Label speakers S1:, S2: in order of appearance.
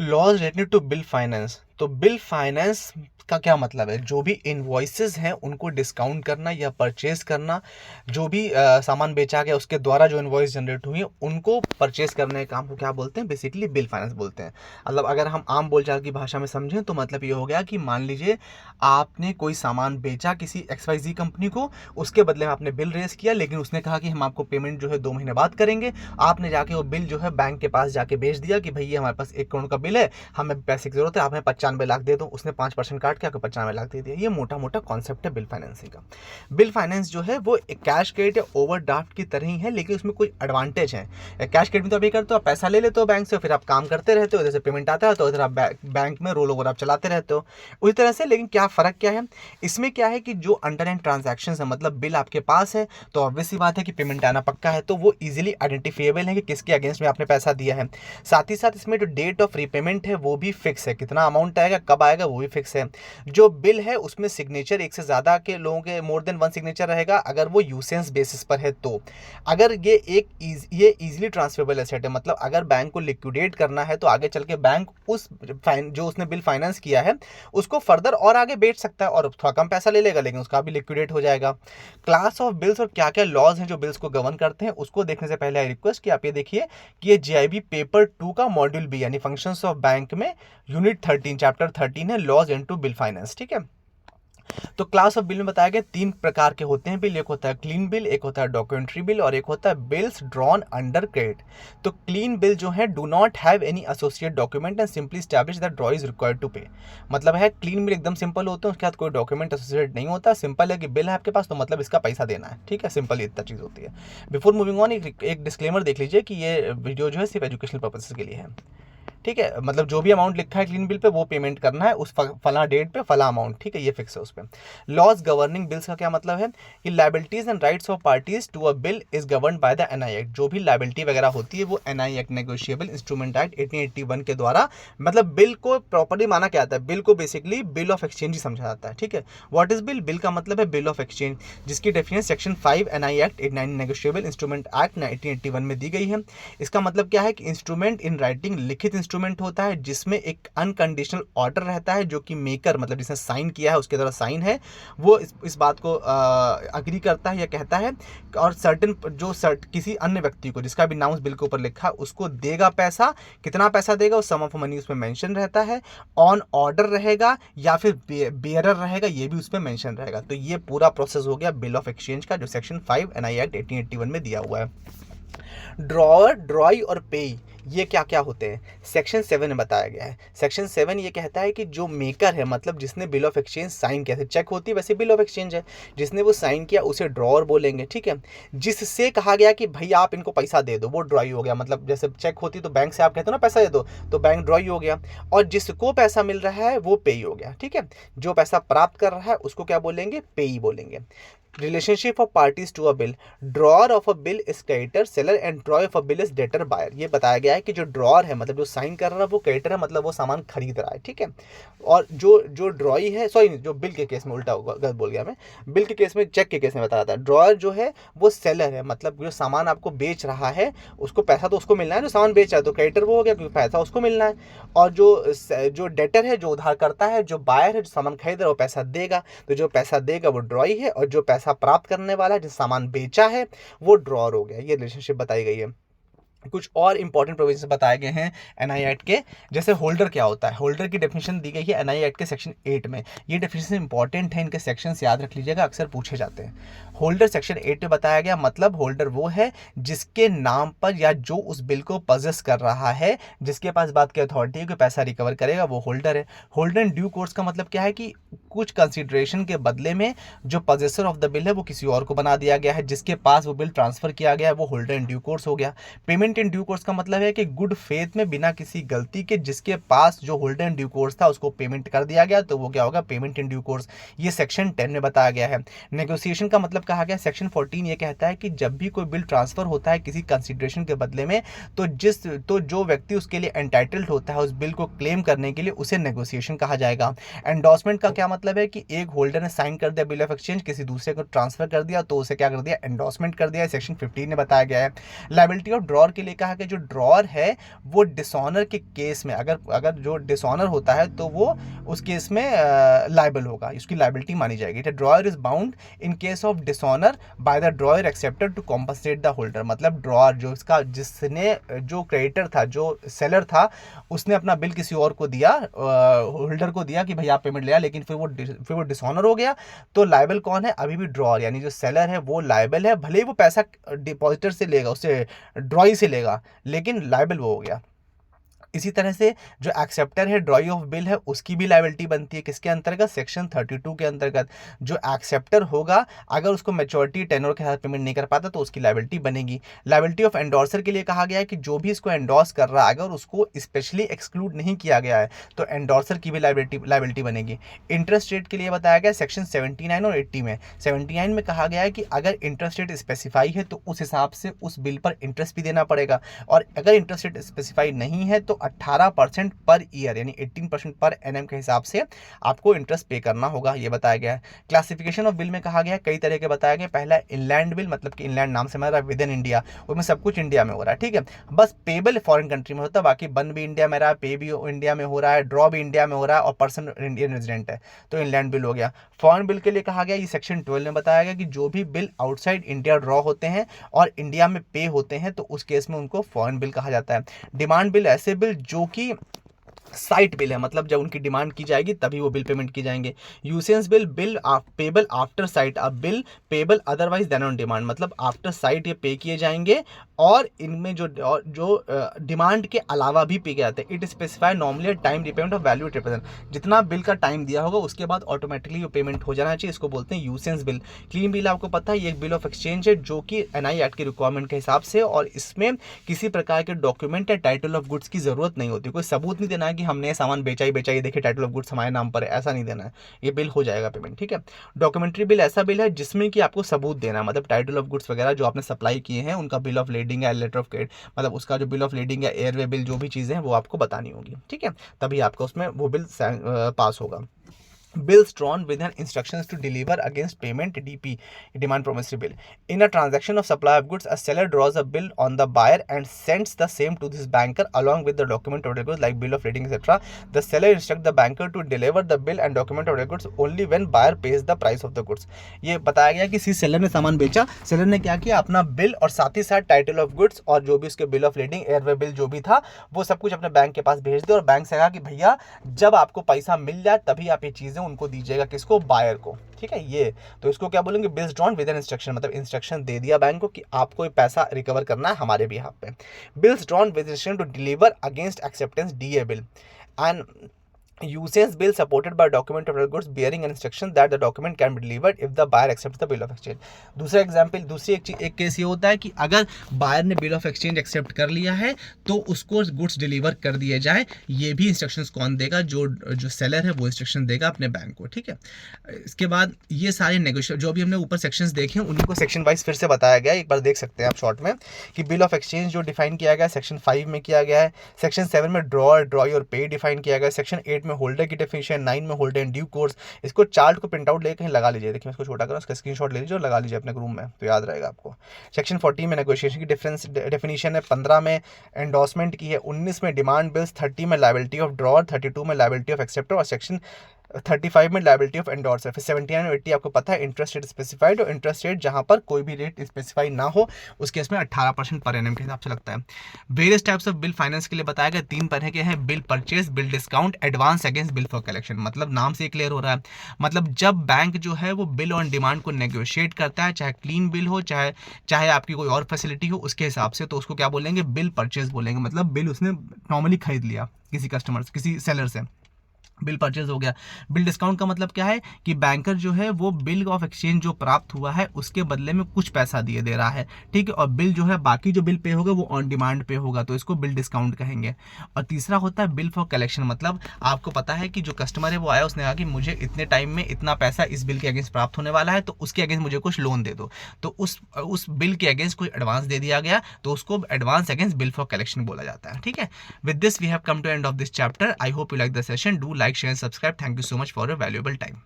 S1: Laws related to bill finance. तो bill finance का क्या मतलब है? जो भी इनवॉइसेस हैं उनको डिस्काउंट करना या परचेज करना, जो भी सामान बेचा गया उसके द्वारा जो इनवॉइस जनरेट हुई है उनको परचेज करने का काम को क्या बोलते हैं? बेसिकली बिल फाइनेंस बोलते हैं। मतलब अगर हम आम बोलचाल की भाषा में समझें तो मतलब ये हो गया कि मान लीजिए आपने कोई सामान बेचा किसी XYZ कंपनी को, उसके बदले में आपने बिल रेज किया, लेकिन उसने कहा कि हम आपको पेमेंट जो है 2 महीने बाद करेंगे। आपने जाके वो बिल जो है बैंक के पास जाके भेज दिया कि भैया हमारे पास 1 करोड़ का बिल है, हमें पैसे की जरूरत है, आप हमें 95 लाख दे दो। उसने 5% काट के आपको 95 लाख दे दिया। ये मोटा मोटा कॉन्सेप्ट है बिल फाइनेंसिंग का। बिल फाइनेंस जो है वो एक कैश क्रेडिट या ओवरड्राफ्ट की तरह ही है, लेकिन उसमें कुछ एडवांटेज है। कैश क्रेडिट में तो अभी करते हो, आप पैसा ले लेते हो बैंक से, फिर आप काम करते रहते हो, इधर से पेमेंट आता है तो इधर आप बैंक में रोल ओवर आप चलाते रहते हो उसी तरह से। लेकिन क्या फ़र्क क्या है इसमें? क्या है कि जो अंडरलाइन ट्रांजैक्शन है, मतलब बिल आपके पास है तो ऑब्वियस सी बात है कि पेमेंट आना पक्का है, तो वो इजीली आइडेंटिफिएबल है कि किसके अगेंस्ट में आपने पैसा दिया है। साथ ही साथ इसमें जो डेट ऑफ रीपेमेंट है वो भी फिक्स है, कितना अमाउंट आएगा कब आएगा वो भी फिक्स है। जो बिल है उसमें सिग्नेचर एक से ज़्यादा के लोगों के मोर देन वन सिग्नेचर रहेगा अगर वो यूसेंस बेसिस पर है। तो अगर ये इजीली ट्रांसफरेबल एसेट है, मतलब अगर बैंक को लिक्विडेट करना है तो आगे चल के बैंक उस जो उसने बिल फाइनेंस किया है उसको फर्दर और आगे बेच सकता है और थोड़ा कम पैसा ले लेगा, लेकिन उसका भी लिक्विडेट हो जाएगा। क्लास ऑफ बिल्स और क्या क्या लॉज हैं जो बिल्स को गवर्न करते हैं उसको देखने से पहले आई रिक्वेस्ट कि आप ये देखिए कि ये JIB पेपर 2 का मॉड्यूल बी यानी फंक्शंस ऑफ बैंक में यूनिट 13 चैप्टर 13 है लॉज इनटू बिल फाइनेंस। ठीक है। तो क्लास ऑफ बिल में बताया गया 3 प्रकार के होते हैं बिल। एक होता है क्लीन बिल, एक होता है डॉक्यूमेंट्री बिल और एक होता है बिल्स ड्रॉन अंडर क्रेडिट। तो क्लीन बिल जो है do not have any associate document and simply establish that draw is required to pay. मतलब है क्लीन बिल एकदम सिंपल होते हैं, उसके साथ कोई डॉक्यूमेंट एसोसिएट नहीं होता, सिंपल है कि बिल है आपके पास तो मतलब इसका पैसा देना है। ठीक है, सिंपल इतना चीज़ होती है। बिफोर मूविंग ऑन एक डिस्क्लेमर देख लीजिए कि ये वीडियो जो है सिर्फ एजुकेशनल पर्पसेस के लिए है। ठीक है, मतलब जो भी अमाउंट लिखा है क्लीन बिल पे वो पेमेंट करना है उस फला डेट पे फला अमाउंट। ठीक है, ये फिक्स है उस पे। लॉज गवर्निंग बिल्स का क्या मतलब है कि liabilities and rights of parties to a bill is govern by the NI act. जो भी लाइबिलिटी वगैरह होती है वो NI act negotiable instrument act 1881 के द्वारा, मतलब बिल को प्रॉपर्ली माना क्या जाता है? बिल को बेसिकली बिल ऑफ एक्सचेंज ही समझा जाता है। ठीक है, व्हाट इज बिल? बिल का मतलब है बिल ऑफ एक्सचेंज, जिसकी definition section 5 NI act 89 negotiable instrument act 1881 में दी गई है। इसका मतलब क्या है कि इंस्ट्रूमेंट इन राइटिंग लिखित इंस्ट्रूमेंट होता है जिसमें एक अनकंडीशनल ऑर्डर रहता है जो कि मेकर मतलब जिसने साइन किया है उसके द्वारा साइन है, वो इस बात को अग्री करता है या कहता है और सर्टेन किसी अन्य व्यक्ति को जिसका भी नाम उस बिल के ऊपर लिखा उसको देगा पैसा। कितना पैसा देगा उस सम ऑफ मनी उसमें मेंशन रहता है, ऑन ऑर्डर रहेगा या फिर बेयरर रहेगा ये भी उसमें मेंशन रहेगा। तो ये पूरा प्रोसेस हो गया बिल ऑफ एक्सचेंज का जो सेक्शन 5 NI एक्ट 1881 में दिया हुआ है। ड्रॉअर, ड्रॉई और पेई ये क्या क्या होते हैं सेक्शन 7 में बताया गया है। सेक्शन 7 ये कहता है कि जो मेकर है मतलब जिसने बिल ऑफ एक्सचेंज साइन किया, चेक होती है वैसे बिल ऑफ एक्सचेंज है, जिसने वो साइन किया उसे ड्रॉअर बोलेंगे। ठीक है, जिससे कहा गया कि भैया आप इनको पैसा दे दो वो ड्रॉई हो गया। मतलब जैसे चेक होती तो बैंक से आप कहते हो ना पैसा दे दो, तो बैंक ड्रॉई हो गया। और जिसको पैसा मिल रहा है वो पेई हो गया। ठीक है, जो पैसा प्राप्त कर रहा है उसको क्या बोलेंगे? पेई बोलेंगे। Relationship of parties to a bill, drawer of a bill is creditor seller and drawer of a bill is debtor buyer. ये बताया गया है कि जो ड्रॉअर है मतलब जो साइन कर रहा है वो क्रेडिटर है, मतलब वो सामान खरीद रहा है। ठीक है, और जो जो ड्रॉई है, सॉरी जो बिल के केस में उल्टा होगा, गलत बोल गया मैं, बिल के केस में चेक के केस में बताया था। ड्रॉअर जो है वो सेलर है, मतलब जो सामान आपको बेच रहा है उसको पैसा तो उसको मिलना है, जो सामान बेच रहा है तो क्रेडिटर वो हो गया क्योंकि पैसा उसको मिलना है। और जो डेटर है जो उधार करता है, जो बायर है जो सामान खरीद रहा है वो पैसा देगा, तो जो पैसा देगा वो ड्रॉई है और जो पैसा प्राप्त करने वाला है जिस सामान बेचा है वो ड्रॉअर हो गया। ये रिलेशनशिप बताई गई है। कुछ और इंपॉर्टेंट प्रोविजन बताए गए हैं NI एक्ट के, जैसे होल्डर क्या होता है। होल्डर की डेफिनेशन दी गई है NI एक्ट के सेक्शन 8 में। ये डेफिनेशन इंपॉर्टेंट है, इनके सेक्शंस याद रख लीजिएगा, अक्सर पूछे जाते हैं। होल्डर सेक्शन 8 में बताया गया, मतलब होल्डर वो है जिसके नाम पर या जो उस बिल को पजेस कर रहा है, जिसके पास बात की अथॉरिटी है कि पैसा रिकवर करेगा, वो होल्डर है। होल्डर इन ड्यू कोर्स का मतलब क्या है कि कुछ कंसिडरेशन के बदले में जो पजेसर ऑफ द बिल है वो किसी और को बना दिया गया है, जिसके पास वो बिल ट्रांसफर किया गया है वो होल्डर इन ड्यू कोर्स हो गया। पेमेंट इन ड्यू कोर्स का मतलब है कि गुड फेथ में बिना किसी गलती के जिसके पास जो होल्डर इन ड्यू कोर्स था उसको पेमेंट कर दिया गया, तो वो क्या होगा? Payment in due course. ये सेक्शन 10 में बताया गया है। नेगोशिएशन का मतलब कहा गया सेक्शन 14 ये कहता है कि जब भी कोई बिल ट्रांसफर होता है किसी कंसिडरेशन के बदले में, तो जो व्यक्ति उसके लिए एंटाइटल्ड होता है उस बिल को क्लेम करने के लिए उसे नेगोशिएशन कहा जाएगा। एंडोर्समेंट का क्या मतलब है कि एक होल्डर ने साइन कर दिया बिल ऑफ एक्सचेंज, किसी दूसरे को ट्रांसफर कर दिया तो उसे क्या कर दिया? एंडोर्समेंट कर दिया। सेक्शन 15 में बताया गया है। लायबिलिटी ऑफ ड्रॉअर के लिए कहा कि जो ड्रॉअर है वो डिसऑनर के केस में अगर जो डिसऑनर होता है तो वो उस केस में लाइबल होगा, उसकी लाइबिलिटी मानी जाएगी। The drawer is bound in case of dishonour by the drawer accepted to compensate the holder. मतलब ड्रॉअर जिसने जो क्रेडिटर था, जो सेलर था, उसने अपना बिल किसी और को दिया, होल्डर को दिया कि भाई आप पेमेंट ले आ, लेकिन फिर वो डिसऑनर हो गया, तो लाइबल कौन है? अभी भी ड्रॉअर, यानी जो सेलर है वो लाइबल है, भले ही वो पैसा डिपॉजिटर से लेगा, उससे ड्रॉई से लेगा, लेकिन लाइबल वो हो गया। इसी तरह से जो एक्सेप्टर है, ड्रॉई ऑफ बिल है, उसकी भी लाइबिलिटी बनती है किसके अंतर्गत? सेक्शन 32 के अंतर्गत। जो एक्सेप्टर होगा अगर उसको मैच्योरिटी टेन्योर के साथ पेमेंट नहीं कर पाता तो उसकी लाइबिलिटी बनेगी। लाइबिलिटी ऑफ एंडोर्सर के लिए कहा गया है कि जो भी इसको एंडोर्स कर रहा है अगर उसको स्पेशली एक्सक्लूड नहीं किया गया है तो एंडोर्सर की भी लाइबिलिटी बनेगी। इंटरेस्ट रेट के लिए बताया गया सेक्शन 79 और 80 में। 79 में कहा गया है कि अगर इंटरेस्ट रेट स्पेसिफाई है तो उस हिसाब से उस बिल पर इंटरेस्ट भी देना पड़ेगा, और अगर इंटरेस्ट रेट स्पेसिफाई नहीं है तो 18% पर ईयर यानी 18% पर एनएम के हिसाब से आपको इंटरेस्ट पे करना होगा, ये बताया गया है। क्लासिफिकेशन ऑफ बिल में कहा गया है कई तरह के बताया गया। पहला इनलैंड बिल, मतलब कि इनलैंड नाम से हमारा विद इन इंडिया, उसमें सब कुछ इंडिया में हो रहा है, ठीक है, बस पेबल फॉरेन कंट्री में होता है, बाकी बन भी इंडिया में रहा है, पे भी इंडिया में हो रहा है, ड्रॉ भी इंडिया में हो रहा है, और पर्सन इंडियन रेजिडेंट है, तो इनलैंड बिल हो गया। फॉरेन बिल के लिए कहा गया, ये सेक्शन 12 में बताया गया कि जो भी बिल आउटसाइड इंडिया ड्रॉ होते हैं और इंडिया में पे होते हैं तो उस केस में उनको फॉरेन बिल कहा जाता है। डिमांड बिल ऐसे बिल जो कि साइट बिल है, मतलब जब उनकी डिमांड की जाएगी तभी वो बिल पेमेंट की जाएंगे। Usance bill payable after sight, अब bill payable otherwise than on demand, मतलब आफ्टर साइट ये पे किए जाएंगे और इनमें जो डिमांड के अलावा भी पे किए जाते हैं। It specify normally time repayment of value represent, जितना बिल का टाइम दिया होगा उसके बाद ऑटोमेटिकली वो पेमेंट हो जाना चाहिए, इसको बोलते हैं यूसेंस बिल। क्लीन बिल आपको पता है ये एक बिल ऑफ एक्सचेंज है जो कि एनआई एक्ट की रिक्वायरमेंट के हिसाब से, और इसमें किसी प्रकार के डॉक्यूमेंट या टाइटल ऑफ गुड्स की जरूरत नहीं होती, कोई सबूत नहीं देना है कि हमने सामान बेचा ही देखिए टाइटल ऑफ गुड्स हमारे नाम पर है, ऐसा नहीं देना है, ये बिल हो जाएगा पेमेंट, ठीक है। डॉक्यूमेंट्री बिल ऐसा बिल है जिसमें कि आपको सबूत देना है, मतलब टाइटल ऑफ गुड्स वगैरह जो आपने सप्लाई किए हैं उनका बिल ऑफ लेडिंग या लेटर ऑफ क्रेडिट, मतलब उसका जो बिल ऑफ लेडिंग या एयरवे बिल जो भी चीज़ें हैं वो आपको बतानी होगी, ठीक है, तभी आपका उसमें वो बिल पास होगा। Bills drawn with an instructions to deliver against payment DP, demand promissory bill. In a transaction of supply of goods, a seller draws a bill on the buyer and sends the same to this banker along with the document of goods like bill of lading etc. The seller instructs the banker to deliver the bill and document of goods only when buyer pays the price of the goods. ये बताया गया कि किसी seller ने सामान बेचा, seller ने क्या किया, अपना बिल और साथ ही साथ टाइटल ऑफ गुड्स और जो भी उसके bill of leading airway bill जो भी था वो सब कुछ अपने बैंक के पास भेज दे, और बैंक से कहा कि भैया जब आपको पैसा मिल जाए तभी आप ये चीज़ें उनको दीजिएगा, किसको? बायर को, ठीक है। ये तो इसको क्या बोलेंगे? Bills drawn with an instruction, मतलब इंस्ट्रक्शन दे दिया बैंक को कि आपको ये पैसा रिकवर करना है हमारे बिहाफ पे। Bills drawn with instruction to deliver against acceptance DA bill and usage bill supported by document of goods bearing an instruction that the document can be delivered if the buyer accepts the bill of exchange. दूसरा example, दूसरी एक case ये होता है कि अगर buyer ने bill of exchange accept कर लिया है तो उसको गुड्स डिलीवर कर दिए जाए, ये भी इंस्ट्रक्शंस कौन देगा? जो सेलर है वो इंस्ट्रक्शन देगा अपने बैंक को, ठीक है। इसके बाद ये सारे नेगोशिएट जो भी हमने ऊपर सेक्शंस देखे हैं उन्हीं को सेक्शन वाइज फिर से बताया गया है, एक बार देख सकते हैं आप शॉर्ट में कि बिल ऑफ एक्सचेंज जो डिफाइन किया गया है सेक्शन 5 में किया गया है, सेक्शन 7 में ड्रॉई और पे डिफाइन किया गया है, सेक्शन 8 में होल्डर की डेफिनेशन, 9 में होल्डर इन ड्यू कोर्स। इसको चार्ट को प्रिंट आउट लेके कहीं लगा लीजिए, देखिए मैं इसको छोटा करूँ, इसका स्क्रीनशॉट ले लीजिए और लगा लीजिए अपने रूम में तो याद रहेगा आपको। सेक्शन 14 में नेगोशिएशन की डेफिनेशन है, 15 में एंडोर्समेंट की है, 19 में डिमांड बिल्स, 30 में लायबिलिटी ऑफ ड्रॉअर, 32 में लायबिलिटी ऑफ एक्सेप्टर और सेक्शन 35 में लायबिलिटी ऑफ एंडोर्सर। फिर 79 और 80 आपको पता है इंटरेस्ट रेट स्पेसिफाइड, और इंटरेस्ट रेट जहां पर कोई भी रेट स्पेसिफाई ना हो उस केस में 18% पर एनएम के हिसाब से लगता है। Various types of bill finance के लिए बताया गया 3 तरह के हैं, bill purchase, bill discount, advance against bill for collection. मतलब नाम से क्लियर हो रहा है, मतलब जब बैंक जो है वो बिल ऑन डिमांड को नेगोशिएट करता है, चाहे क्लीन बिल हो चाहे आपकी कोई और फैसिलिटी हो उसके हिसाब से, तो उसको क्या बोलेंगे? बिल परचेज बोलेंगे। मतलब बिल उसने नॉर्मली खरीद लिया किसी कस्टमर से, किसी सेलर से, बिल परचेज हो गया। बिल डिस्काउंट का मतलब क्या है कि बैंकर जो है वो बिल ऑफ एक्सचेंज जो प्राप्त हुआ है उसके बदले में कुछ पैसा दे रहा है, ठीक है, और बिल जो है बाकी जो बिल पे होगा वो ऑन डिमांड पे होगा, तो इसको बिल डिस्काउंट कहेंगे। और तीसरा होता है बिल फॉर कलेक्शन, मतलब आपको पता है कि जो कस्टमर है वो आया, उसने कहा कि मुझे इतने टाइम में इतना पैसा इस बिल के अगेंस्ट प्राप्त होने वाला है, तो उसके अगेंस्ट मुझे कुछ लोन दे दो, तो उस बिल के अगेंस्ट कोई एडवांस दे दिया गया तो उसको advance against bill for collection बोला जाता है, ठीक है। With this we have come to end of this chapter. I hope you like the session. Do like, share, subscribe. Thank you so much for your valuable time.